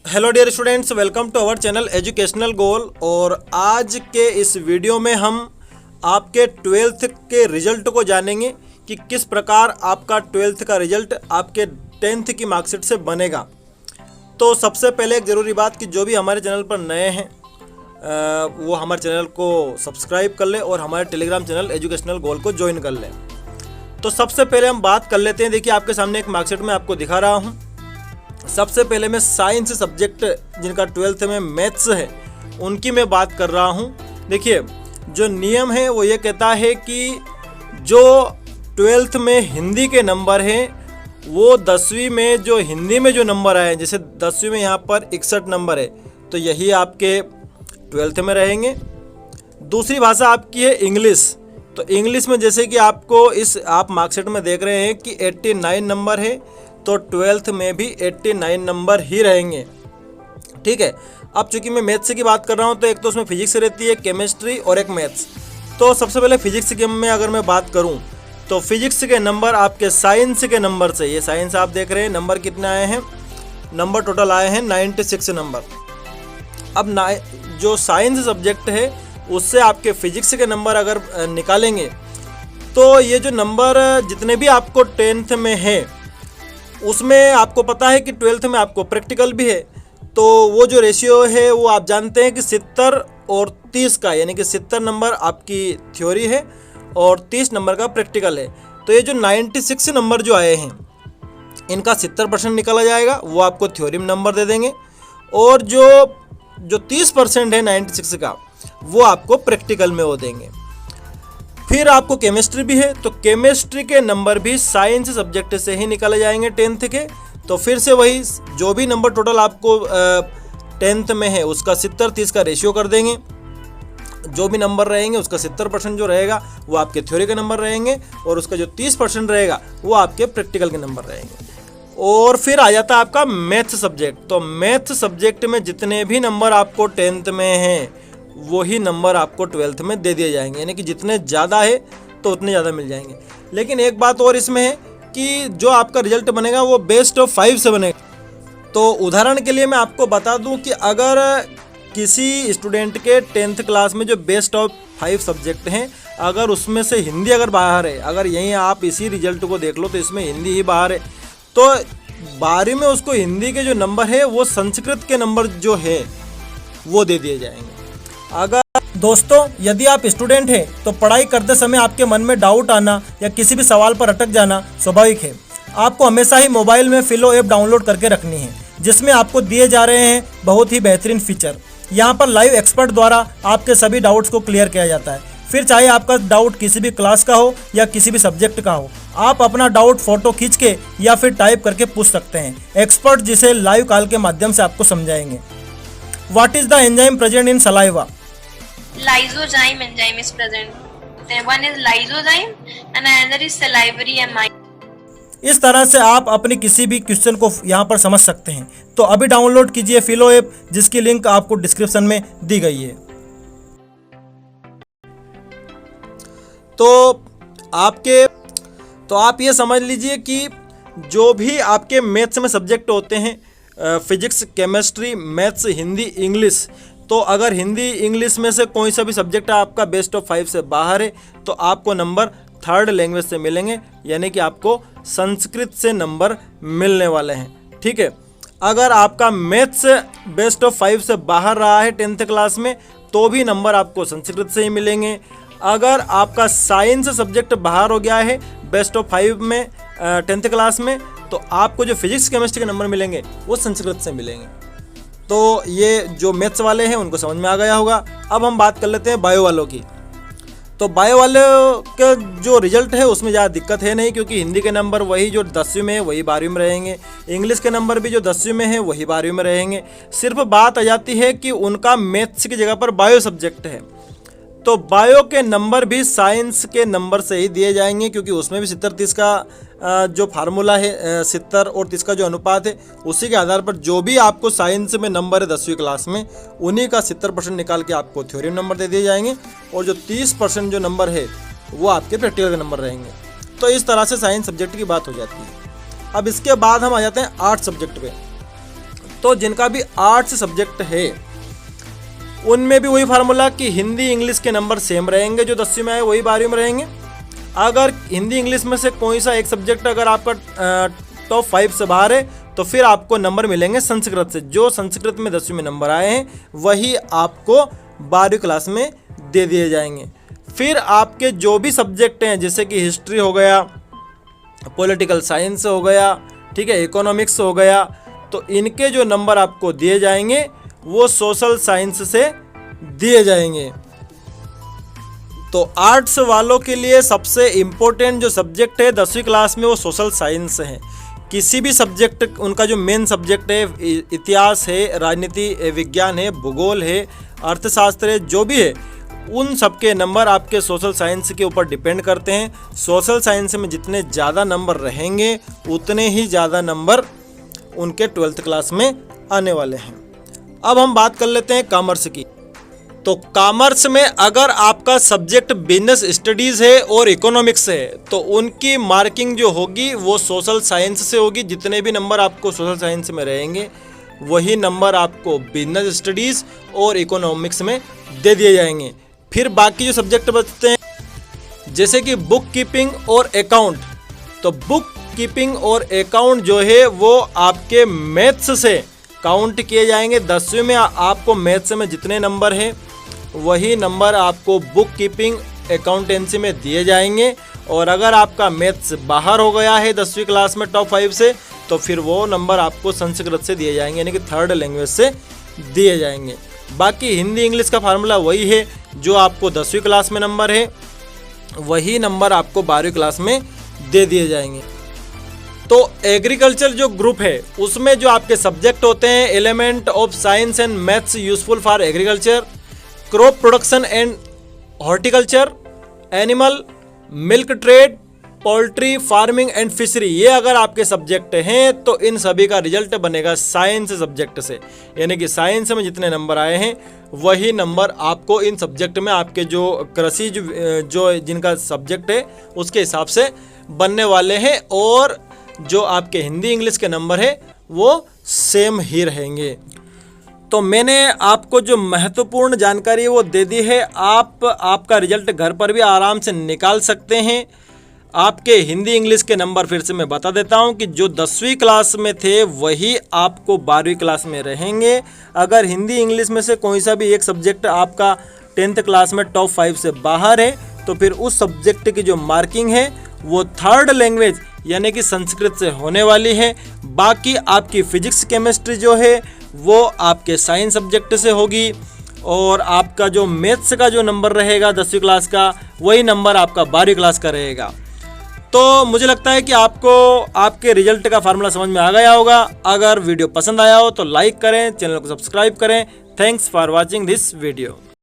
Hello dear students, welcome to our channel educational goal. और आज के इस वीडियो में हम आपके 12th के रिजल्ट को जानेंगे कि किस प्रकार आपका 12th का रिजल्ट आपके 10th की मार्कशीट से बनेगा। तो सबसे पहले एक ज़रूरी बात कि जो भी हमारे चैनल पर नए हैं वो हमारे चैनल को सब्सक्राइब कर ले और हमारे टेलीग्राम चैनल एजुकेशनल गोल को ज्वाइन कर लें। तो सबसे पहले हम बात कर लेते हैं। देखिए, आपके सामने एक मार्कशीट में आपको दिखा रहा हूँ। सबसे पहले मैं साइंस सब्जेक्ट जिनका 12th में मैथ्स है उनकी मैं बात कर रहा हूँ। देखिए, जो नियम है वो ये कहता है कि जो 12th में हिंदी के नंबर हैं वो 10वीं में जो हिंदी में जो नंबर आए, जैसे 10वीं में यहाँ पर 61 नंबर है तो यही आपके 12th में रहेंगे। दूसरी भाषा आपकी है इंग्लिश। तो इंग्लिश में जैसे कि आपको आप मार्कशीट में देख रहे हैं कि 89 नंबर है तो 12th में भी 89 नंबर ही रहेंगे। ठीक है। अब चूंकि मैं मैथ्स की बात कर रहा हूँ तो एक तो उसमें फिजिक्स रहती है, केमिस्ट्री और एक मैथ्स। तो सबसे पहले फिजिक्स के में अगर मैं बात करूँ तो फिजिक्स के नंबर आपके साइंस के नंबर से, ये साइंस आप देख रहे हैं, नंबर कितने आए हैं, नंबर टोटल आए हैं 96 नंबर। अब जो साइंस सब्जेक्ट है उससे आपके फिजिक्स के नंबर अगर निकालेंगे तो ये जो नंबर जितने भी आपको 10th में है उसमें आपको पता है कि 12th में आपको प्रैक्टिकल भी है। तो वो जो रेशियो है वो आप जानते हैं कि 70 और 30 का, यानी कि 70 नंबर आपकी थ्योरी है और 30 नंबर का प्रैक्टिकल है। तो ये जो 96 नंबर जो आए हैं इनका 70% निकाला जाएगा, वो आपको थ्योरी में नंबर दे देंगे। और जो 30% है 96 का वो आपको प्रैक्टिकल में वो देंगे। फिर आपको केमिस्ट्री भी है तो केमिस्ट्री के नंबर भी साइंस सब्जेक्ट से ही निकाले जाएंगे 10th के। तो फिर से वही जो भी नंबर टोटल आपको 10th में है उसका 70-30 का रेशियो कर देंगे। जो भी नंबर रहेंगे उसका 70% जो रहेगा वो आपके थ्योरी के नंबर रहेंगे और उसका जो 30% रहेगा वो आपके प्रैक्टिकल के नंबर रहेंगे। और फिर आ जाता है आपका मैथ सब्जेक्ट। तो मैथ सब्जेक्ट में जितने भी नंबर आपको 10th में हैं वही नंबर आपको 12th में दे दिए जाएंगे, यानी कि जितने ज़्यादा है तो उतने ज़्यादा मिल जाएंगे। लेकिन एक बात और इसमें है कि जो आपका रिजल्ट बनेगा वो बेस्ट ऑफ 5 से बनेगा। तो उदाहरण के लिए मैं आपको बता दूं कि अगर किसी स्टूडेंट के 10th क्लास में जो बेस्ट ऑफ 5 सब्जेक्ट हैं अगर उसमें से हिंदी अगर बाहर है, अगर यहीं आप इसी रिजल्ट को देख लो तो इसमें हिंदी ही बाहर है, तो 12वीं में उसको हिंदी के जो नंबर है वो संस्कृत के नंबर जो है वो दे दिए जाएंगे। अगर दोस्तों यदि आप स्टूडेंट हैं तो पढ़ाई करते समय आपके मन में डाउट आना या किसी भी सवाल पर अटक जाना स्वाभाविक है। आपको हमेशा ही मोबाइल में फिलो ऐप डाउनलोड करके रखनी है जिसमें आपको दिए जा रहे हैं बहुत ही बेहतरीन फीचर। यहाँ पर लाइव एक्सपर्ट द्वारा आपके सभी डाउट्स को क्लियर किया जाता है। फिर चाहे आपका डाउट किसी भी क्लास का हो या किसी भी सब्जेक्ट का हो, आप अपना डाउट फोटो खींच के या फिर टाइप करके पूछ सकते हैं। एक्सपर्ट जिसे लाइव कॉल के माध्यम से आपको समझाएंगे। What is the enzyme present in saliva? Lysozyme enzyme is present. Then one is lysozyme and another is salivary amine. इस तरह से आप अपने किसी भी क्वेश्चन को यहाँ पर समझ सकते हैं। तो अभी डाउनलोड कीजिए फिलो ऐप जिसकी लिंक आपको डिस्क्रिप्शन में दी गई है। तो आप ये समझ लीजिए कि जो भी आपके मैथ्स में सब्जेक्ट होते हैं, physics, chemistry, maths, Hindi, English, तो अगर हिंदी इंग्लिश में से कोई सा भी सब्जेक्ट आपका बेस्ट ऑफ 5 से बाहर है तो आपको नंबर 3rd लैंग्वेज से मिलेंगे, यानी कि आपको संस्कृत से नंबर मिलने वाले हैं। ठीक है। अगर आपका मैथ्स बेस्ट ऑफ 5 से बाहर रहा है 10th क्लास में तो भी नंबर आपको संस्कृत से ही मिलेंगे। अगर आपका साइंस सब्जेक्ट बाहर हो गया है बेस्ट ऑफ 5 में 10th क्लास में तो आपको जो फिजिक्स केमिस्ट्री के नंबर मिलेंगे वो संस्कृत से मिलेंगे। तो ये जो मैथ्स वाले हैं उनको समझ में आ गया होगा। अब हम बात कर लेते हैं बायो वालों की। तो बायो वालों का जो रिजल्ट है उसमें ज़्यादा दिक्कत है नहीं, क्योंकि हिंदी के नंबर वही जो 10वीं में है वही 12वीं में रहेंगे। इंग्लिश के नंबर भी जो 10वीं में है वही 12वीं में रहेंगे। सिर्फ बात आ जाती है कि उनका मैथ्स की जगह पर बायो सब्जेक्ट है तो बायो के नंबर भी साइंस के नंबर से ही दिए जाएंगे, क्योंकि उसमें भी 70-30 का जो फार्मूला है, 70 और 30 का जो अनुपात है उसी के आधार पर जो भी आपको साइंस में नंबर है 10वीं क्लास में उन्हीं का 70% निकाल के आपको थ्योरी में नंबर दे दिए जाएंगे और जो 30% जो नंबर है वो आपके प्रैक्टिकल के नंबर रहेंगे। तो इस तरह से साइंस सब्जेक्ट की बात हो जाती है। अब इसके बाद हम आ जाते हैं आर्ट सब्जेक्ट पे। तो जिनका भी आर्ट्स सब्जेक्ट है उनमें भी वही फार्मूला कि हिंदी इंग्लिश के नंबर सेम रहेंगे, जो 10वीं में आए वही 12वीं में रहेंगे। अगर हिंदी इंग्लिश में से कोई सा एक सब्जेक्ट अगर आपका टॉप 5 से बाहर है तो फिर आपको नंबर मिलेंगे संस्कृत से। जो संस्कृत में 10वीं में नंबर आए हैं वही आपको 12वीं क्लास में दे दिए जाएंगे। फिर आपके जो भी सब्जेक्ट हैं जैसे कि हिस्ट्री हो गया, पॉलिटिकल साइंस हो गया, ठीक है, इकोनॉमिक्स हो गया, तो इनके जो नंबर आपको दिए जाएंगे वो सोशल साइंस से दिए जाएंगे। तो आर्ट्स वालों के लिए सबसे इम्पोर्टेंट जो सब्जेक्ट है 10वीं क्लास में वो सोशल साइंस है। किसी भी सब्जेक्ट उनका जो मेन सब्जेक्ट है, इतिहास है, राजनीति विज्ञान है, भूगोल है, अर्थशास्त्र है, जो भी है, उन सबके नंबर आपके सोशल साइंस के ऊपर डिपेंड करते हैं। सोशल साइंस में जितने ज़्यादा नंबर रहेंगे उतने ही ज़्यादा नंबर उनके 12th क्लास में आने वाले हैं। अब हम बात कर लेते हैं कॉमर्स की। तो कॉमर्स में अगर आपका सब्जेक्ट बिजनेस स्टडीज़ है और इकोनॉमिक्स है तो उनकी मार्किंग जो होगी वो सोशल साइंस से होगी। जितने भी नंबर आपको सोशल साइंस में रहेंगे वही नंबर आपको बिजनेस स्टडीज़ और इकोनॉमिक्स में दे दिए जाएंगे। फिर बाकी जो सब्जेक्ट बचते हैं जैसे कि बुक कीपिंग और अकाउंट, तो बुक कीपिंग और अकाउंट जो है वो आपके मैथ्स से काउंट किए जाएंगे। 10वीं में आपको मैथ्स में जितने नंबर हैं वही नंबर आपको बुक कीपिंग अकाउंटेंसी में दिए जाएंगे। और अगर आपका मैथ्स बाहर हो गया है 10वीं क्लास में टॉप 5 से तो फिर वो नंबर आपको संस्कृत से दिए जाएंगे, यानी कि 3rd लैंग्वेज से दिए जाएंगे। बाकी हिंदी इंग्लिश का फार्मूला वही है, जो आपको 10वीं क्लास में नंबर है वही नंबर आपको 12वीं क्लास में दे दिए जाएंगे। तो एग्रीकल्चर जो ग्रुप है उसमें जो आपके सब्जेक्ट होते हैं element of science and maths useful for agriculture, crop production and horticulture, animal, milk trade, poultry farming and fishery, ये अगर आपके सब्जेक्ट हैं तो इन सभी का रिजल्ट बनेगा साइंस सब्जेक्ट से। यानी कि साइंस में जितने नंबर आए हैं वही नंबर आपको इन सब्जेक्ट में आपके जो कृषि जो जिनका सब्जेक्ट है उसके हिसाब से बनने वाले हैं। और जो आपके हिंदी इंग्लिश के नंबर है वो सेम ही रहेंगे। तो मैंने आपको जो महत्वपूर्ण जानकारी है वो दे दी है। आप आपका रिजल्ट घर पर भी आराम से निकाल सकते हैं। आपके हिंदी इंग्लिश के नंबर फिर से मैं बता देता हूं कि जो 10वीं क्लास में थे वही आपको 12वीं क्लास में रहेंगे। अगर हिंदी इंग्लिश में से कोई सा भी एक सब्जेक्ट आपका 10th क्लास में टॉप 5 से बाहर है तो फिर उस सब्जेक्ट की जो मार्किंग है वो 3rd लैंग्वेज यानी कि संस्कृत से होने वाली है। बाकी आपकी फिजिक्स केमिस्ट्री जो है वो आपके साइंस सब्जेक्ट से होगी। और आपका जो मैथ्स का जो नंबर रहेगा 10वीं क्लास का वही नंबर आपका 12वीं क्लास का रहेगा। तो मुझे लगता है कि आपको आपके रिजल्ट का फार्मूला समझ में आ गया होगा। अगर वीडियो पसंद आया हो तो लाइक करें, चैनल को सब्सक्राइब करें। Thanks for watching this video.